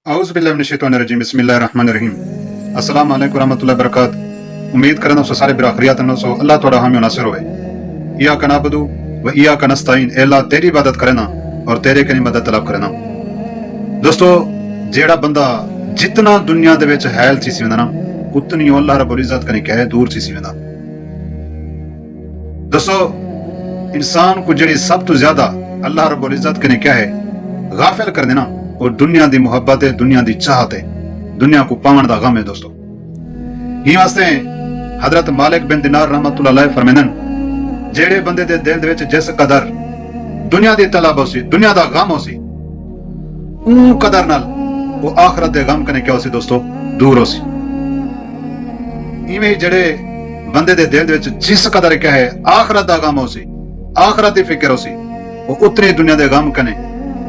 औज़ुबिल्लाहिमिनश्शैतानिर्रजीम बिस्मिल्लाहिर्रहमानिर्रहीम अस्सलाम वालेकुम रहमतुल्लाहि वबरकातुहू। उम्मीद करना सो सारे बराखरियात न सो अल्लाह तोड़ा हामी नासिर होए। इय्याका नअबुदु व इय्याका नस्तईन। ए अल्लाह तेरी इबादत करना और तेरे कने मदद तलब करना। दोस्तों, जेड़ा बंदा जितना दुनिया दे विच हैल थी सी वेंदा ना, उतनी अल्लाह रब्बुल इज्जत कने कहे दूर थी सी वेंदा। दोस्तों, इंसान को जेड़ी सब तो ज्यादा अल्लाह रब्बुल इज्जत कने कहे गाफिल कर देना और दुनिया दी मुहब्बत है, दुनिया दी चाहत है, दुनिया को पावन दा गम है। दोस्तों, ही वास्ते हजरत मालिक बिन दिनार रहमतुल्लाह अलैह फरमांदन, जेड़े बंदे दे दिल दे विच जिस कदर दुनिया दी तलब होसी, दुनिया दा गम होसी, ऊ कदर नाल वो आखरत दे गम कने क्या होसी दोस्तों, दूर होसी। इवें जेड़े बंदे दे दिल दे विच जिस कदर क्या है आखरत दा गम होसी, आखरत दी फिक्र होसी, वो उतनी दुनिया दे गम कने,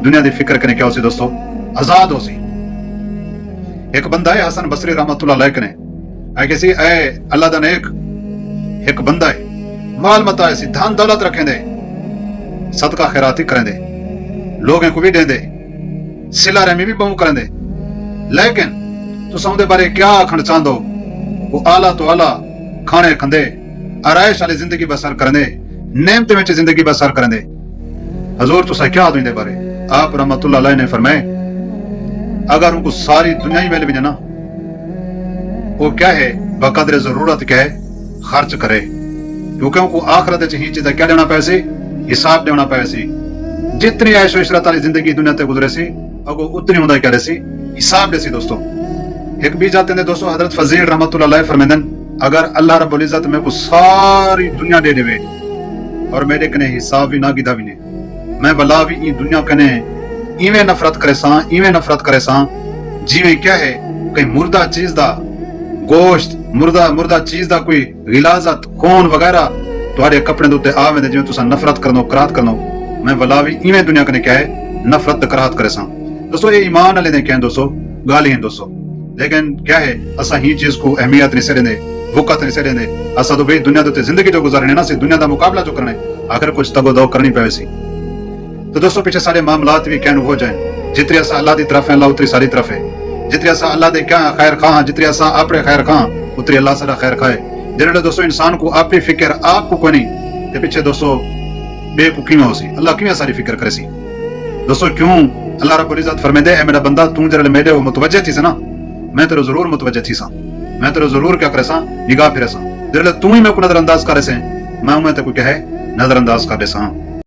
दुनिया दी फिक्र कने क्या होसी दोस्तों, आजाद होसी। एक बंदा है हसन बसरी रहमतुल्लाह अलैह कने है किसी ए अल्लाह दा नेक एक बंदा है, माल मता है, धन दौलत रखें दे, सदका खैराती करें दे, लोगों को भी दे दे, सिला रहमी भी बहु करें दे, लेकिन तुस उहदे बारे क्या आखण चाहंदो? वो आला तो आला खाने खंदे, आराइश वाली जिंदगी बसर करें दे, नेमत विच जिंदगी बसर करें दे। हजूर तुसा क्या आदो इहदे बारे? आप रहमतुल्लाह अलैह ने फरमाए, अगर उनको सारी दुनिया ही मिल भी ना, वो क्या है बकदर जरूरत क्या है खर्च करे, क्योंकि उनको आखिरत ही चीज़ क्या देना पे सी, हिसाब देना पे सी। जितनी ऐशो इशरत वाली जिंदगी दुनिया ते गुजरे सी, अगो उतनी होंदा क्या सी, हिसाब दे सी। दोस्तों, एक भी जाते हैं दोस्तों, हजरत फजील रहमतुल्लाह अलैह फरमांदन, अगर अल्लाह रब्बुल इज्जत मेरे को सारी दुनिया दे देवे और मेरे कने हिसाब भी ना गिदा भी नहीं, मैं भला भी ई दुनिया कने इवें नफरत करे सा, इवें नफरत करे सा जिवें क्या है कई मुर्दा चीज दा गोश्त, मुर्दा चीज दा कोई गिलाजत खून वगैरह तुहाडे कपड़े दे उत्ते आवे दे, जिवें तुसा नफरत करनो, कराहत करनो, मैं भला भी इवें दुनिया कने क्या है नफरत कराहत करे सा। दोस्तों, ये ईमान वाले ने क्या है दोस्तों, गाली है दोस्तों, लेकिन क्या है असा ही चीज को अहमियत नहीं से देंदे, वक़्त नहीं से देंदे। असा तो भाई दुनिया दे उत्ते जिंदगी जो गुजारने ना सी, दुनिया दा मुकाबला जो करने, आखिर कुछ तगो दो करनी पवे सी। तो दोस्तों, पीछे सारे मामलात भी कहने हो जाए, जितनी असा अल्लाह की तरफ है अल्लाह उतरी सारी तरफ है, जितनी असा अल्लाह दे क्या खैर खां, जितनी असा अपने खैर खां उतरी अल्लाह सारा खैर खाए। जिन्हें दोस्तों इंसान को अपनी फिक्र आपको कोई नहीं, ते पीछे दोस्तों बेवकूफी में हो सी, अल्लाह क्यों सारी फिक्र करे सी। दोस्तों, क्यों अल्लाह रब्बुल इज्जत फरमांदे, ए मेरा बंदा तू जरे मेरे वो मुतवज्जे थी ना, मैं तेरे जरूर मुतवज्जे थी सा, मैं तेरे जरूर क्या करे सा, निगाह फिरे सा। जरे तू ही मैं को नजरअंदाज करे से, मैं ते कोई क्या है नजरअंदाज कर दे सा।